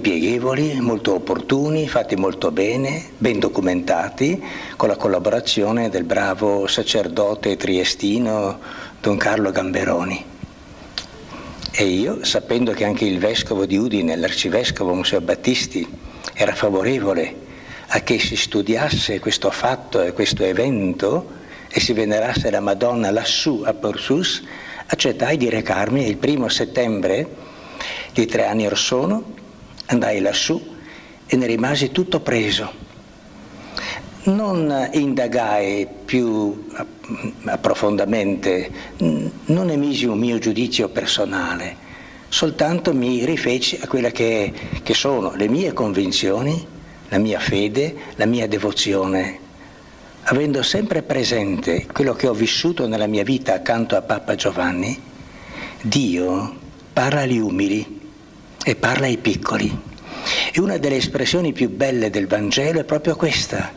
pieghevoli, molto opportuni, fatti molto bene, ben documentati, con la collaborazione del bravo sacerdote triestino Don Carlo Gamberoni. E io, sapendo che anche il vescovo di Udine, l'arcivescovo Mons. Battisti, era favorevole a che si studiasse questo fatto e questo evento e si venerasse la Madonna lassù a Porsus, accettai di recarmi il 1° settembre di 3 anni or sono, andai lassù e ne rimasi tutto preso. Non indagai più approfondamente, non emisi un mio giudizio personale, soltanto mi rifeci a quelle che sono le mie convinzioni, la mia fede, la mia devozione, avendo sempre presente quello che ho vissuto nella mia vita accanto a Papa Giovanni. Dio parla agli umili e parla ai piccoli. E una delle espressioni più belle del Vangelo è proprio questa,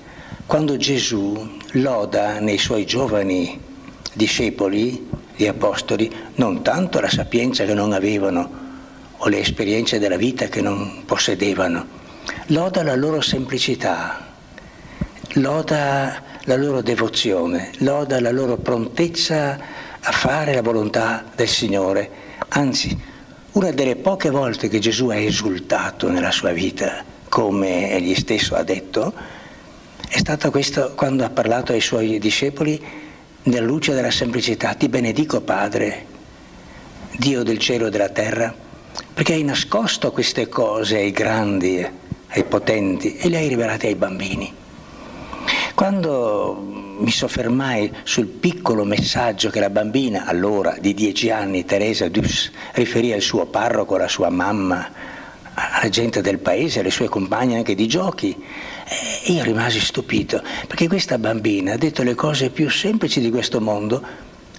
quando Gesù loda nei suoi giovani discepoli, gli apostoli, non tanto la sapienza che non avevano o le esperienze della vita che non possedevano, loda la loro semplicità, loda la loro devozione, loda la loro prontezza a fare la volontà del Signore. Anzi, una delle poche volte che Gesù ha esultato nella sua vita, come egli stesso ha detto, è stato questo quando ha parlato ai suoi discepoli nella luce della semplicità. Ti benedico, Padre, Dio del cielo e della terra, perché hai nascosto queste cose ai grandi, ai potenti, e le hai rivelate ai bambini. Quando mi soffermai sul piccolo messaggio che la bambina, allora di 10 anni, Teresa Dus, riferì al suo parroco, alla sua mamma, alla gente del paese, alle sue compagne anche di giochi, io rimasi stupito, perché questa bambina ha detto le cose più semplici di questo mondo,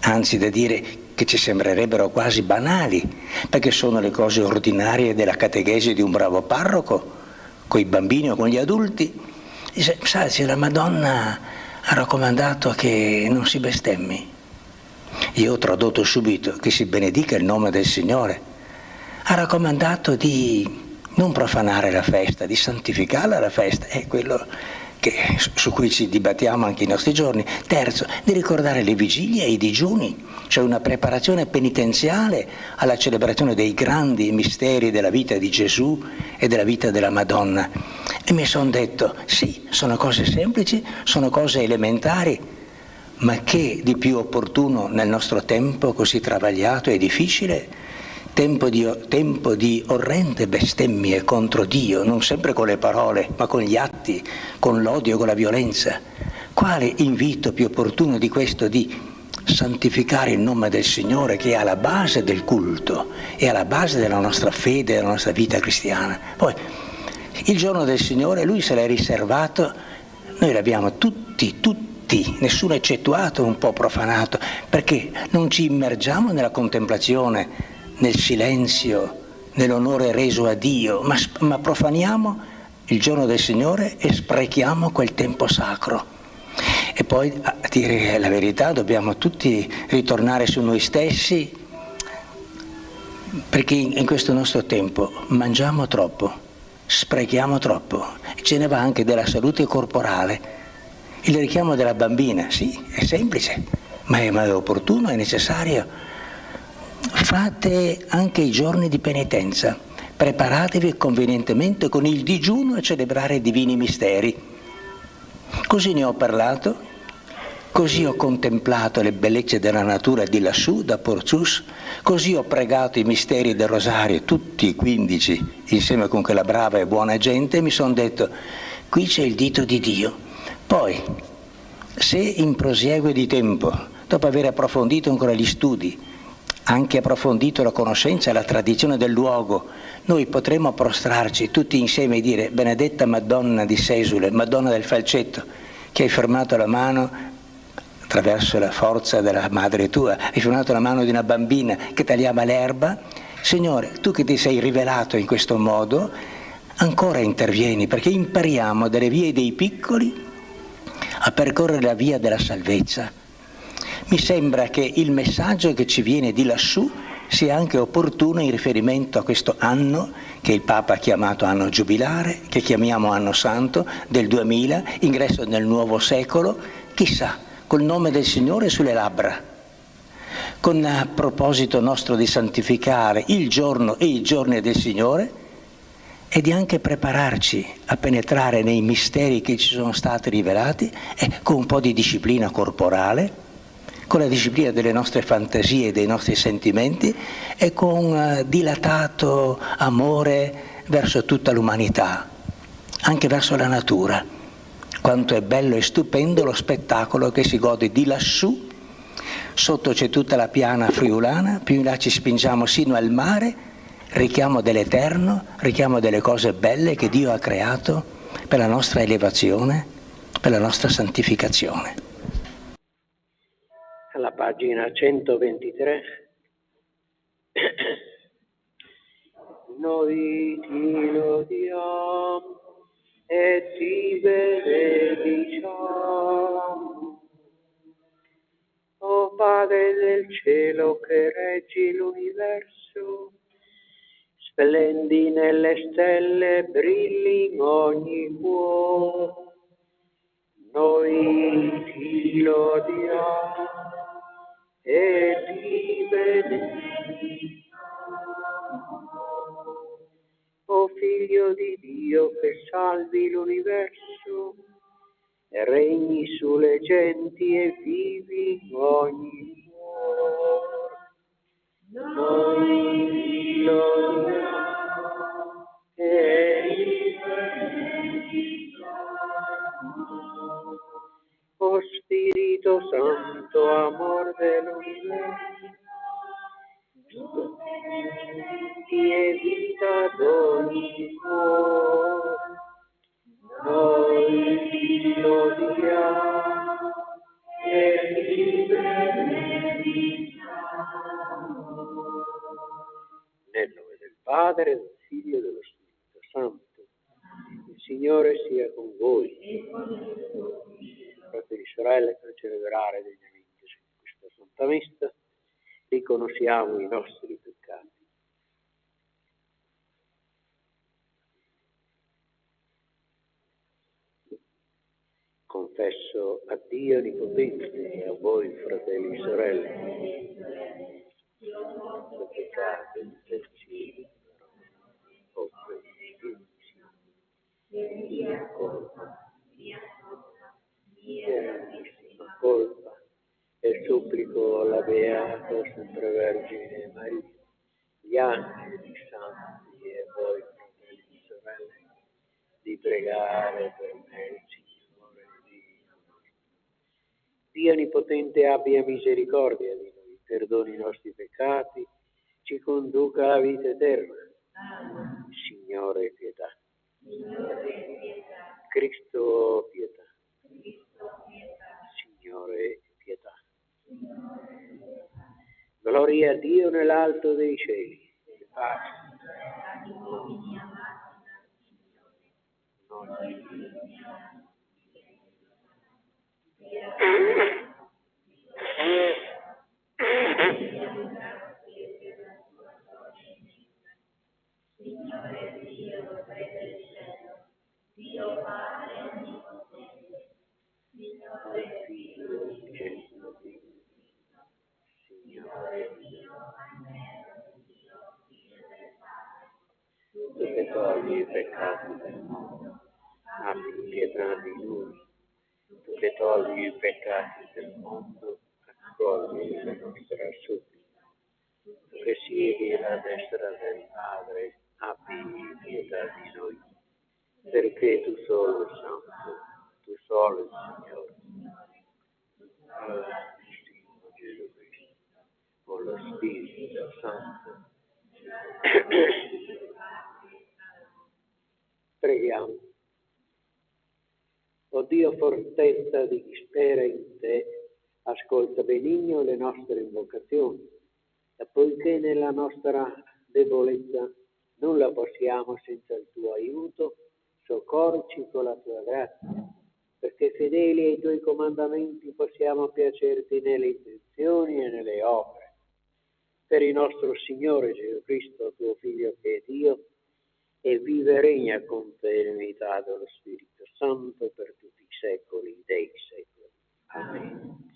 anzi da dire che ci sembrerebbero quasi banali, perché sono le cose ordinarie della catechesi di un bravo parroco, con i bambini o con gli adulti. Dice, sai, la Madonna ha raccomandato che non si bestemmi. Io ho tradotto subito che si benedica il nome del Signore. Ha raccomandato di non profanare la festa, di santificarla la festa, è quello su cui ci dibattiamo anche in nostri giorni. Terzo, di ricordare le vigilie e i digiuni, cioè una preparazione penitenziale alla celebrazione dei grandi misteri della vita di Gesù e della vita della Madonna. E mi sono detto, sì, sono cose semplici, sono cose elementari, ma che di più opportuno nel nostro tempo così travagliato e difficile? Tempo di orrende bestemmie contro Dio, non sempre con le parole, ma con gli atti, con l'odio, con la violenza. Quale invito più opportuno di questo di santificare il nome del Signore, che è alla base del culto, è alla base della nostra fede, della nostra vita cristiana. Poi, il giorno del Signore, Lui se l'è riservato, noi l'abbiamo tutti, nessuno eccettuato, un po' profanato, perché non ci immergiamo nella contemplazione, nel silenzio, nell'onore reso a Dio, ma profaniamo il giorno del Signore e sprechiamo quel tempo sacro. E poi, a dire la verità, dobbiamo tutti ritornare su noi stessi, perché in questo nostro tempo mangiamo troppo, sprechiamo troppo, ce ne va anche della salute corporale. Il richiamo della bambina, sì, è semplice, ma è opportuno, è necessario. Fate anche i giorni di penitenza, preparatevi convenientemente con il digiuno a celebrare i divini misteri. Così ne ho parlato, così ho contemplato le bellezze della natura di lassù, da Porzus, così ho pregato i misteri del Rosario, tutti i 15, insieme con quella brava e buona gente, e mi sono detto, qui c'è il dito di Dio. Poi, se in prosieguo di tempo, dopo aver approfondito ancora gli studi, anche approfondito la conoscenza e la tradizione del luogo, noi potremo prostrarci tutti insieme e dire, benedetta Madonna di Sesule, Madonna del Falcetto, che hai fermato la mano attraverso la forza della madre tua, hai fermato la mano di una bambina che tagliava l'erba. Signore, tu che ti sei rivelato in questo modo, ancora intervieni, perché impariamo dalle vie dei piccoli a percorrere la via della salvezza. Mi sembra che il messaggio che ci viene di lassù sia anche opportuno in riferimento a questo anno che il Papa ha chiamato anno giubilare, che chiamiamo anno santo, del 2000, ingresso nel nuovo secolo, chissà, col nome del Signore sulle labbra, con a proposito nostro di santificare il giorno e i giorni del Signore e di anche prepararci a penetrare nei misteri che ci sono stati rivelati con un po' di disciplina corporale, con la disciplina delle nostre fantasie e dei nostri sentimenti e con dilatato amore verso tutta l'umanità, anche verso la natura. Quanto è bello e stupendo lo spettacolo che si gode di lassù, sotto c'è tutta la piana friulana, più in là ci spingiamo sino al mare, richiamo dell'Eterno, richiamo delle cose belle che Dio ha creato per la nostra elevazione, per la nostra santificazione. Alla pagina 123 noi ti lodiamo e ti benediciamo, o Padre del cielo che reggi l'universo, splendi nelle stelle, brilli in ogni cuore, noi ti lodiamo e ti benediciamo, o Figlio di Dio che salvi l'universo e regni sulle genti e vivi in ogni cuore. Noi ti lodiamo e ti benediciamo, o Spirito Santo, amor dell'universo, e vita d'ogni cuore, noi ti lodiamo e ti benediciamo. Nel nome del Padre, del Figlio e dello Spirito Santo. Il Signore sia con voi. Fratelli e sorelle, per celebrare degnamente questa Santa Messa, riconosciamo i nostri peccati. Confesso a Dio Onnipotente e a voi, fratelli e sorelle, i peccati del cielo, mia colpa, e supplico la Beata Sempre Vergine Maria, gli angeli santi e voi, fratelli e sorelle, di pregare per me il Signore Dio. Dio Onnipotente abbia misericordia di noi, perdoni i nostri peccati, ci conduca alla vita eterna. Signore pietà. Cristo pietà. Signore pietà. Gloria a Dio nell'alto dei cieli. Pace. Signore Dio, Re del cielo, Dio Padre onnipotente, Signore Figlio di Gesù Cristo, Signore Dio, Agnello di Dio, Figlio del Padre, tu che togli i peccati del mondo, abbi pietà di noi. Tu che togli i peccati del mondo, accogli la nostra supplica. Tu che siedi alla destra del Padre, abbi pietà di noi, perché tu solo il Santo, tu solo il Signore. Gesù Cristo, con lo Spirito Santo. Preghiamo. O Dio fortezza di chi spera in te, ascolta benigno le nostre invocazioni, e poiché nella nostra debolezza nulla possiamo senza il tuo aiuto, soccorci con la tua grazia, perché fedeli ai tuoi comandamenti possiamo piacerti nelle intenzioni e nelle opere. per il nostro Signore Gesù Cristo, tuo Figlio che è Dio, e vive e regna con te nell'unità dello Spirito Santo per tutti i secoli dei secoli. Amen.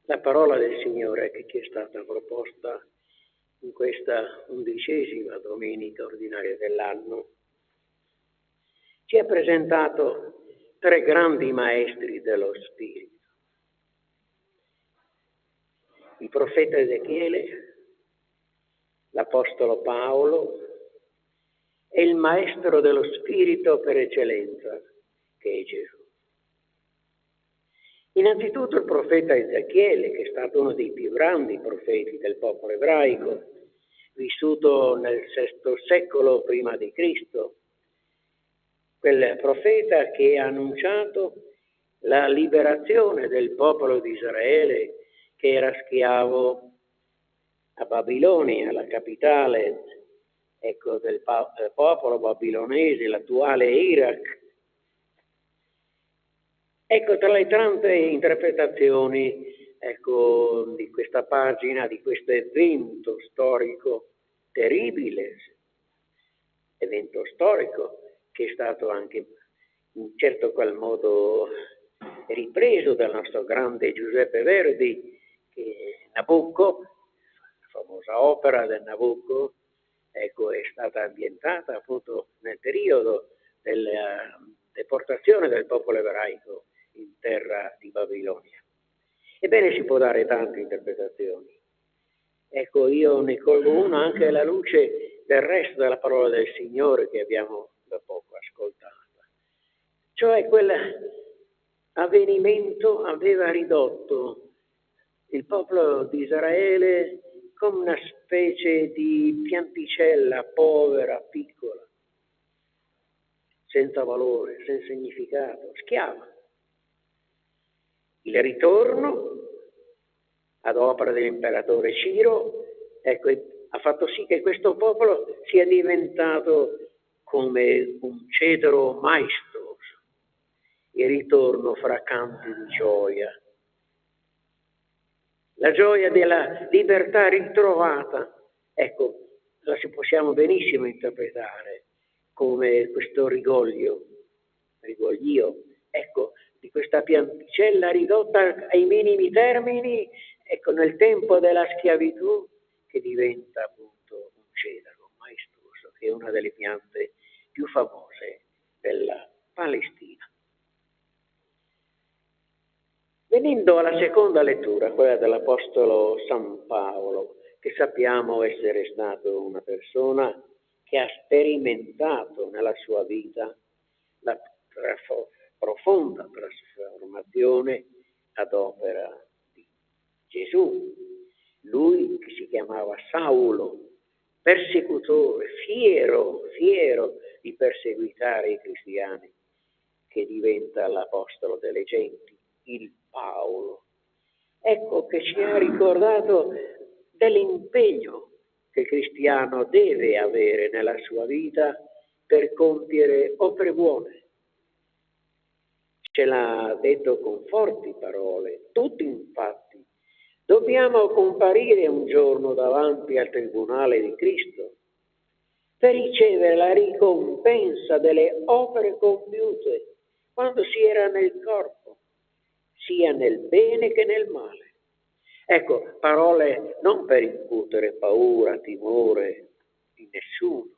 La parola del Signore che ci è stata proposta in questa 11ª domenica ordinaria dell'anno ci ha presentato 3 grandi maestri dello Spirito. Il profeta Ezechiele, l'Apostolo Paolo e il maestro dello Spirito per eccellenza, che è Gesù. Innanzitutto il profeta Ezechiele, che è stato uno dei più grandi profeti del popolo ebraico, vissuto nel VI secolo prima di Cristo, quel profeta che ha annunciato la liberazione del popolo di Israele che era schiavo a Babilonia, la capitale del popolo babilonese, l'attuale Iraq. Tra le tante interpretazioni di questa pagina, di questo evento storico terribile, evento storico che è stato anche in certo qual modo ripreso dal nostro grande Giuseppe Verdi, che Nabucco, la famosa opera del Nabucco, è stata ambientata appunto nel periodo della deportazione del popolo ebraico in terra di Babilonia. Ebbene, si può dare tante interpretazioni. Io ne colgo una anche alla luce del resto della parola del Signore che abbiamo da poco ascoltato. Cioè, quell'avvenimento aveva ridotto il popolo di Israele come una specie di pianticella povera, piccola, senza valore, senza significato, schiava. Il ritorno ad opera dell'imperatore Ciro ha fatto sì che questo popolo sia diventato come un cedro maestoso. Il ritorno fra canti di gioia. La gioia della libertà ritrovata, la si possiamo benissimo interpretare come questo rigoglio, di questa pianticella ridotta ai minimi termini, nel tempo della schiavitù, che diventa appunto un cedro maestoso, che è una delle piante più famose della Palestina. Venendo alla seconda lettura, quella dell'Apostolo San Paolo, che sappiamo essere stato una persona che ha sperimentato nella sua vita la profonda trasformazione ad opera di Gesù. Lui che si chiamava Saulo, persecutore, fiero di perseguitare i cristiani, che diventa l'apostolo delle genti, il Paolo. Che ci ha ricordato dell'impegno che il cristiano deve avere nella sua vita per compiere opere buone. Ce l'ha detto con forti parole. Tutti infatti dobbiamo comparire un giorno davanti al tribunale di Cristo per ricevere la ricompensa delle opere compiute quando si era nel corpo, sia nel bene che nel male. Parole non per incutere paura, timore, di nessuno,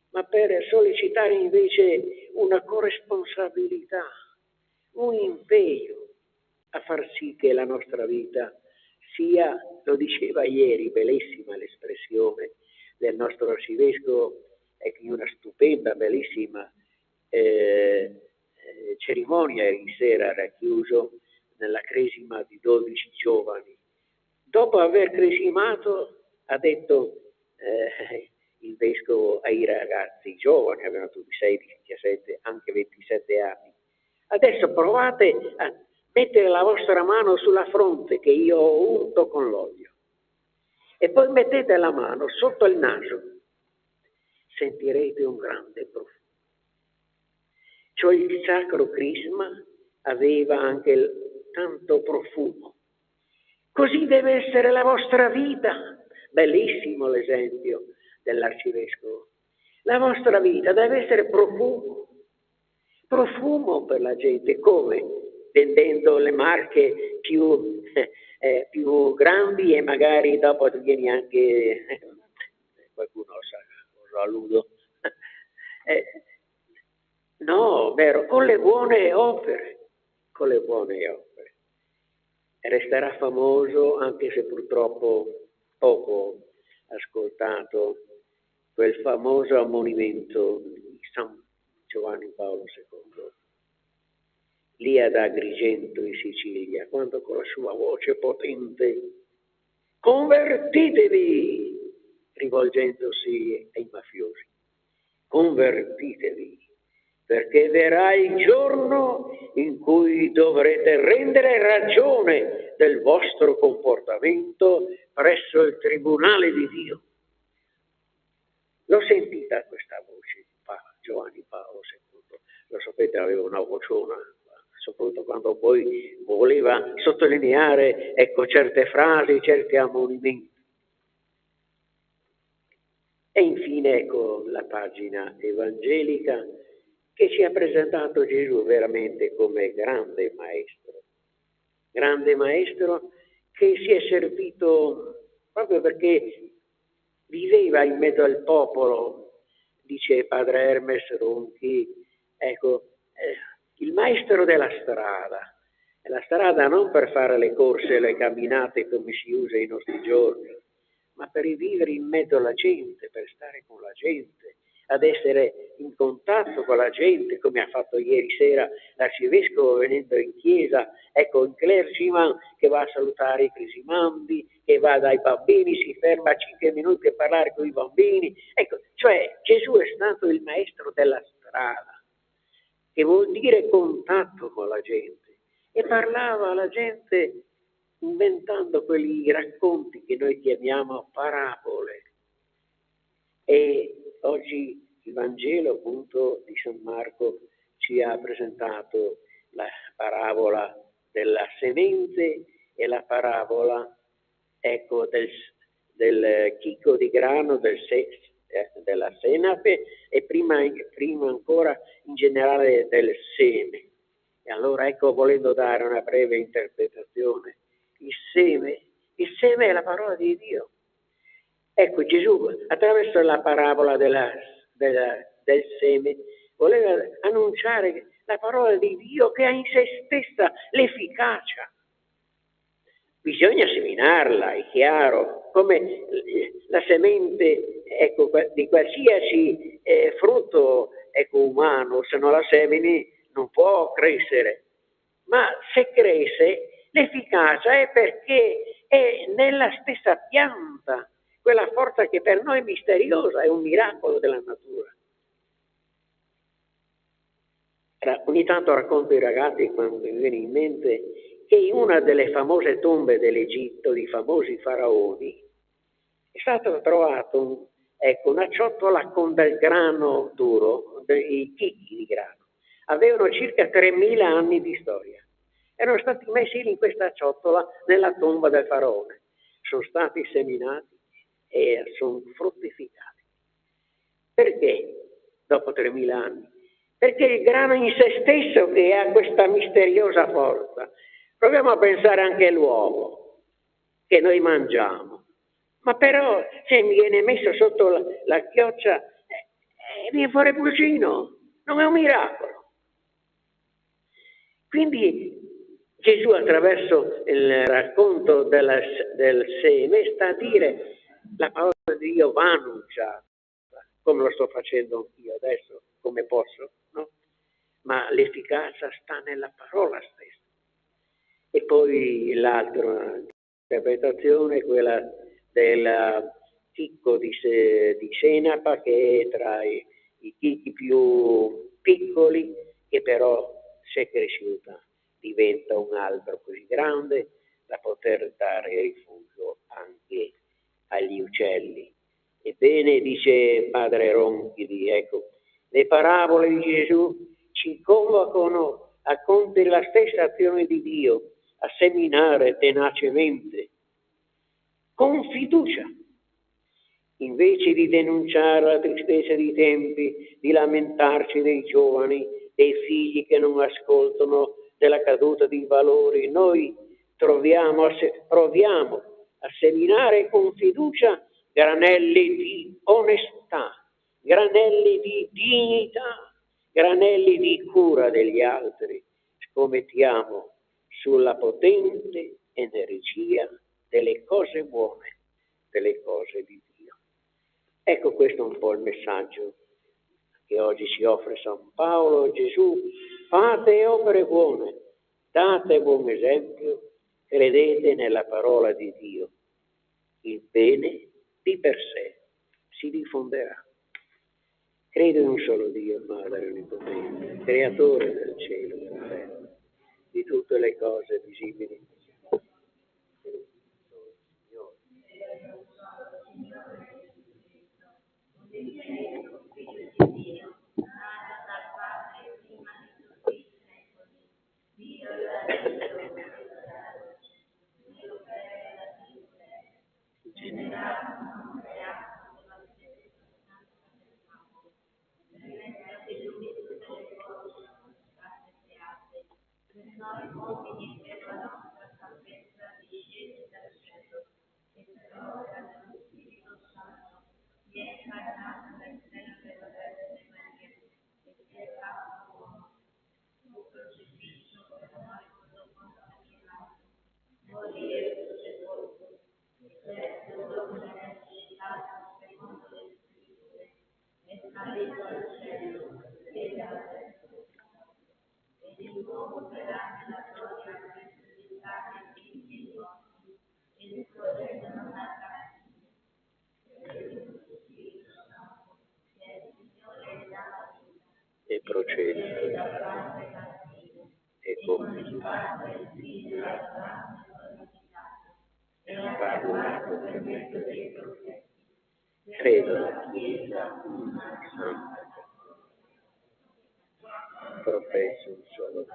ma per sollecitare invece una corresponsabilità, un impegno a far sì che la nostra vita sia, lo diceva ieri, bellissima l'espressione del nostro arcivescovo, è di una stupenda, bellissima cerimonia ieri sera racchiuso nella cresima di 12 giovani. Dopo aver cresimato ha detto il vescovo ai ragazzi giovani, avevano tutti 16, 17, anche 27 anni, adesso provate a mettere la vostra mano sulla fronte che io ho unto con l'olio e poi mettete la mano sotto il naso, sentirete un grande profumo. Cioè il sacro crisma aveva anche tanto profumo. Così deve essere la vostra vita. Bellissimo l'esempio dell'arcivescovo. La vostra vita deve essere profumo. Profumo per la gente. Come? Vendendo le marche più grandi e magari dopo vieni anche... qualcuno sa cosa alludo. No, vero, con le buone opere. Resterà famoso, anche se purtroppo poco ascoltato, quel famoso ammonimento di San Giovanni Paolo II, lì ad Agrigento in Sicilia, quando con la sua voce potente, convertitevi, rivolgendosi ai mafiosi, convertitevi, perché verrà il giorno in cui dovrete rendere ragione del vostro comportamento presso il Tribunale di Dio. L'ho sentita questa voce, Giovanni Paolo II, lo sapete, aveva una vociona, soprattutto quando poi voleva sottolineare, certe frasi, certi ammonimenti. E infine, la pagina evangelica che ci ha presentato Gesù veramente come grande maestro che si è servito proprio perché viveva in mezzo al popolo, dice padre Hermes Ronchi, il maestro della strada. E la strada non per fare le corse, le camminate come si usa ai nostri giorni, ma per vivere in mezzo alla gente, per stare con la gente, ad essere in contatto con la gente, come ha fatto ieri sera l'arcivescovo venendo in chiesa, in clergyman che va a salutare i cresimandi, che va dai bambini, si ferma 5 minuti a parlare con i bambini. Cioè Gesù è stato il maestro della strada, che vuol dire contatto con la gente, e parlava alla gente inventando quegli racconti che noi chiamiamo parabole. E oggi il Vangelo appunto di San Marco ci ha presentato la parabola della semente e la parabola del chicco di grano, della senape e prima ancora in generale del seme. E allora volendo dare una breve interpretazione, il seme è la parola di Dio. Gesù, attraverso la parabola del seme, voleva annunciare la parola di Dio che ha in sé stessa l'efficacia. Bisogna seminarla, è chiaro, come la semente di qualsiasi frutto umano, se non la semini non può crescere. Ma se cresce, l'efficacia è perché è nella stessa pianta, quella forza che per noi è misteriosa, è un miracolo della natura. Ogni tanto racconto ai ragazzi, quando mi viene in mente, che in una delle famose tombe dell'Egitto, di famosi faraoni, è stato trovato una ciotola con del grano duro, dei chicchi di grano. Avevano circa 3.000 anni di storia. Erano stati messi in questa ciotola nella tomba del faraone. Sono stati seminati e sono fruttificati. Perché dopo 3.000 anni? Perché il grano in se stesso che ha questa misteriosa forza. Proviamo a pensare anche all'uovo che noi mangiamo Ma però se mi viene messo sotto la chioccia, viene fuori pulcino, non è un miracolo. Quindi Gesù, attraverso il racconto del seme, sta a dire la parola di Dio va annunciata, come lo sto facendo io adesso, come posso, no? Ma l'efficacia sta nella parola stessa. E poi l'altra interpretazione è quella del chicco di senape, che è tra i chicchi più piccoli, che però, se cresciuta, diventa un albero così grande da poter dare rifugio anche agli uccelli. Ebbene, dice padre Ronchidi, ecco, le parabole di Gesù ci convocano a compiere la stessa azione di Dio, a seminare tenacemente, con fiducia, invece di denunciare la tristezza dei tempi, di lamentarci dei giovani, dei figli che non ascoltano, della caduta di valori. Noi proviamo a seminare con fiducia granelli di onestà, granelli di dignità, granelli di cura degli altri. Scommettiamo sulla potente energia delle cose buone, delle cose di Dio. Ecco, questo è un po' il messaggio che oggi ci offre San Paolo. Gesù: fate opere buone, date buon esempio, credete nella parola di Dio. Il bene di per sé si diffonderà. Credo in un solo Dio, Padre Onnipotente, creatore del cielo e della terra, di tutte le cose visibili e invisibili. E procede e come parlato credo la Chiesa santa, professo un solo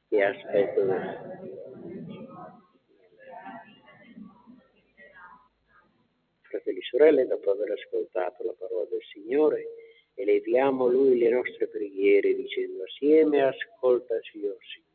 e aspetto fratelli e sorelle, dopo aver ascoltato la parola del Signore, eleviamo a Lui le nostre preghiere dicendo assieme: ascoltaci, o Signore.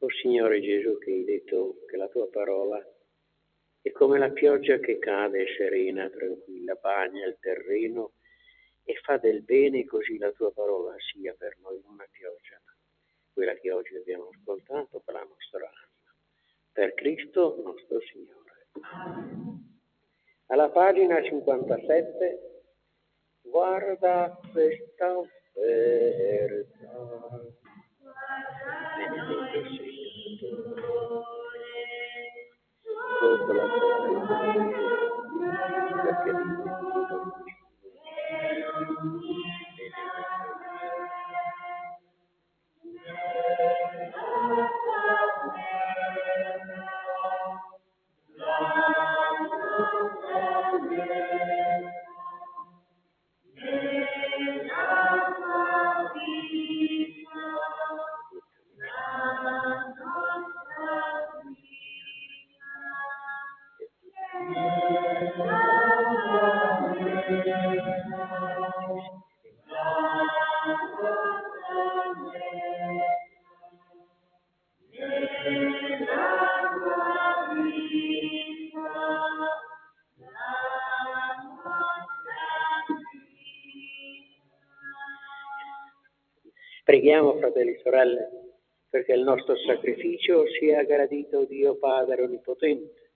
O Signore Gesù, che hai detto che la tua parola è come la pioggia che cade serena, tranquilla, bagna il terreno e fa del bene, così la tua parola sia per noi una pioggia, quella che oggi abbiamo ascoltato per la nostra anima. Per Cristo nostro Signore. Alla pagina 57, guarda questa offerta. Benedetto sei sotto la perché Preghiamo, fratelli e sorelle, perché il nostro sacrificio sia gradito Dio Padre Onnipotente.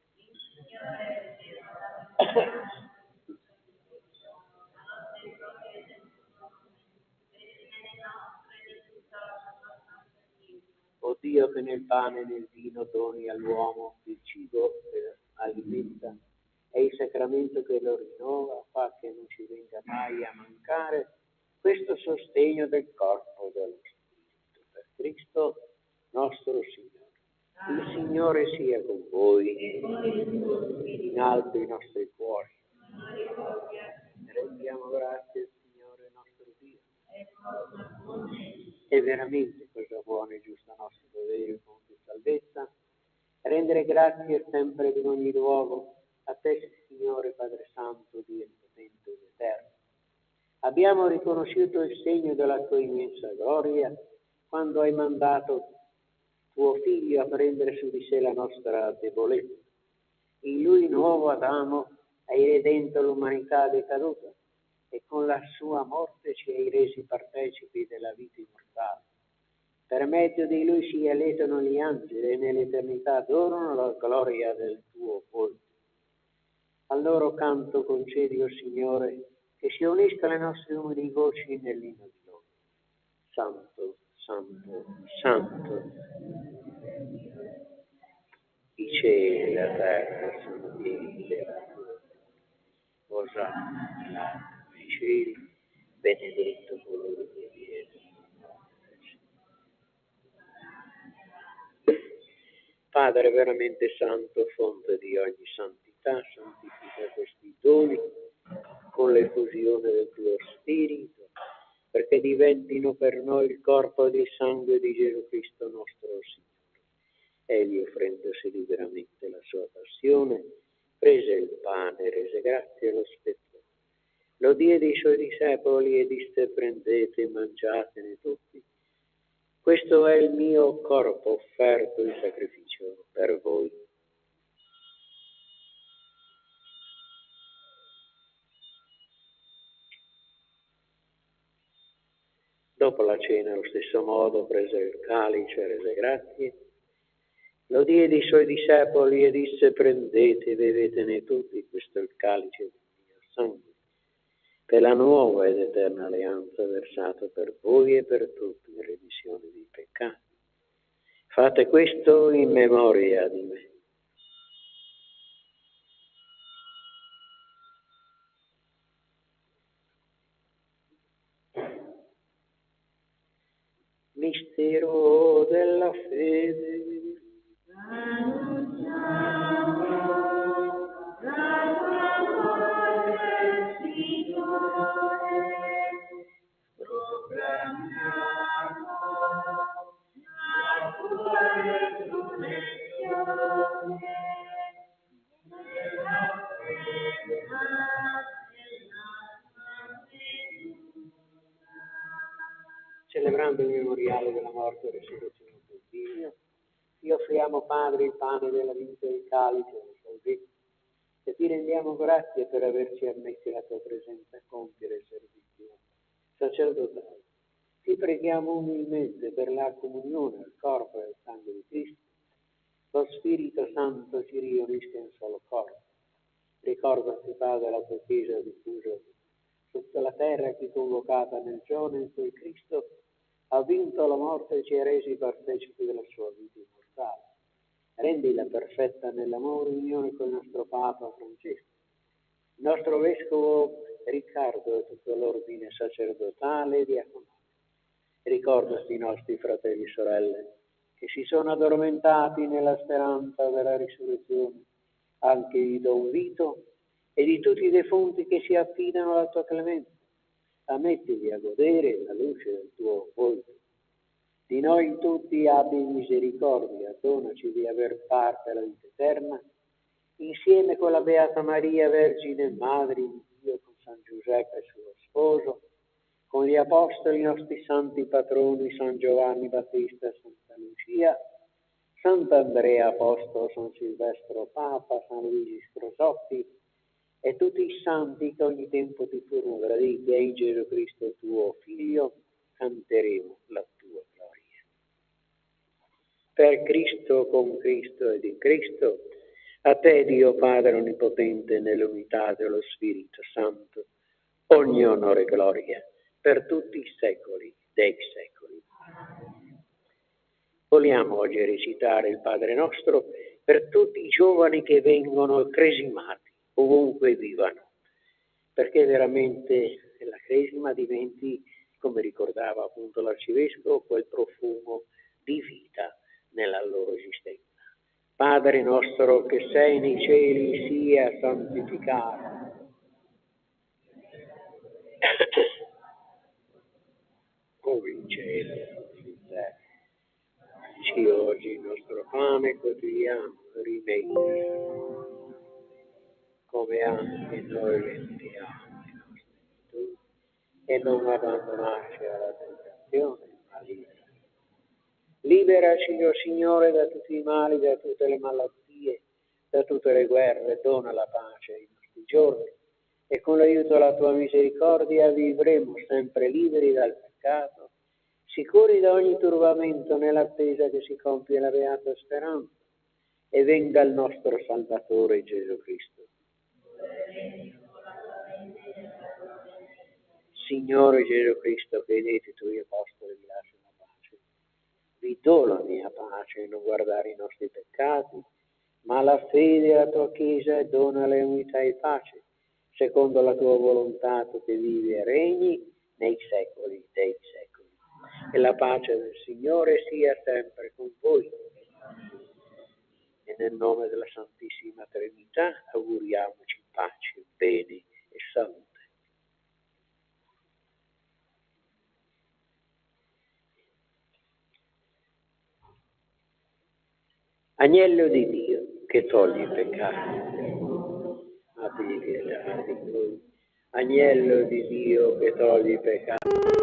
O Dio, che nel pane e nel vino doni all'uomo il cibo che alimenta e il sacramento che lo rinnova, fa che non ci venga mai a mancare questo sostegno del corpo e dello spirito. Per Cristo nostro Signore. Il Signore sia con voi, in alto i nostri cuori. Rendiamo grazie al Signore nostro Dio. È veramente cosa buona e giusta nostro dovere con salvezza, rendere grazie sempre ed in ogni luogo a te, Signore Padre Santo, Dio potente ed eterno. Abbiamo riconosciuto il segno della tua immensa gloria quando hai mandato tuo Figlio a prendere su di sé la nostra debolezza. In lui, nuovo Adamo, hai redento l'umanità decaduta e con la sua morte ci hai resi partecipi della vita immortale. Per mezzo di lui si alletano gli angeli e nell'eternità adorano la gloria del tuo volto. Al loro canto concedi, o Signore, che si unisca le nostre umili voci nell'inno di lode. Santo, Santo, Santo. I cieli e la terra sono pieni della tua. Osanna nei cieli, benedetto colui che viene. Padre veramente santo, fonte di ogni santità, santifica questi doni con l'effusione del tuo Spirito, perché diventino per noi il corpo ed il sangue di Gesù Cristo nostro Signore. Egli, offrendosi liberamente la sua passione, prese il pane, rese grazie e lo spezzò. Lo diede ai suoi discepoli e disse: prendete e mangiatene tutti. Questo è il mio corpo offerto in sacrificio per voi. Dopo la cena, allo stesso modo, prese il calice, rese grazie, lo diede ai suoi discepoli e disse: prendete e bevetene tutti, questo è il calice del mio sangue, per la nuova ed eterna alleanza versato per voi e per tutti in remissione dei peccati. Fate questo in memoria di me. Mistero della fede. celebrando il memoriale della morte e resurrezione del Figlio, ti offriamo, Padre, il pane della vita e il calice del salvezza, e ti rendiamo grazie per averci ammessi alla tua presenza a compiere il servizio sacerdotale. Ti preghiamo umilmente per la comunione al corpo e al sangue di Cristo. Lo Spirito Santo ci riunisca in solo corpo. Ricordati, Padre, la tua Chiesa diffusa su tutta la terra, che convocata nel giorno in cui Cristo ha vinto la morte e ci ha resi partecipi della sua vita immortale. Rendila perfetta nell'amore in unione con il nostro Papa Francesco, il nostro Vescovo Riccardo e tutto l'ordine sacerdotale e diaconale. Ricordati i nostri fratelli e sorelle che si sono addormentati nella speranza della risurrezione, anche di Don Vito e di tutti i defunti che si affidano alla tua clemenza. Ammettili a godere la luce del tuo volto. Di noi tutti abbi misericordia, donaci di aver parte alla vita eterna, insieme con la Beata Maria, Vergine Madre di Dio, con San Giuseppe suo sposo, con gli Apostoli, i nostri santi patroni, San Giovanni Battista, Santa Lucia, Sant'Andrea Apostolo, San Silvestro Papa, San Luigi Scrosotti e tutti i santi che ogni tempo ti furono graditi, e in Gesù Cristo tuo Figlio canteremo la tua gloria. Per Cristo, con Cristo ed in Cristo, a te Dio Padre Onnipotente, nell'unità dello Spirito Santo, ogni onore e gloria per tutti i secoli dei secoli. Vogliamo oggi recitare il Padre nostro per tutti i giovani che vengono cresimati, ovunque vivano, perché veramente la cresima diventi, come ricordava appunto l'Arcivescovo, quel profumo di vita nella loro esistenza. Padre nostro che sei nei cieli, sia santificato. Come in cielo, in terra. Ci oggi il nostro pane quotidiano, rimetti, come anche noi rendiamo i nostri debitori, e non abbandonarci alla tentazione, ma liberaci, o Signore, da tutti i mali, da tutte le malattie, da tutte le guerre, dona la pace ai nostri giorni, e con l'aiuto della tua misericordia vivremo sempre liberi dal peccato, sicuri da ogni turbamento, nell'attesa che si compia la beata speranza e venga il nostro Salvatore Gesù Cristo. Signore Gesù Cristo, che hai detto ai tuoi apostoli, vi lascio la pace. Vi do la mia pace, non guardare i nostri peccati, ma la fede alla tua Chiesa, e donale unità e pace, secondo la tua volontà, tu che vivi e regni nei secoli dei secoli. E la pace del Signore sia sempre con voi. E nel nome della Santissima Trinità auguriamoci pace, bene e salute. Agnello di Dio che toglie i peccati, abbi pietà di noi. Agnello di Dio che toglie i peccati.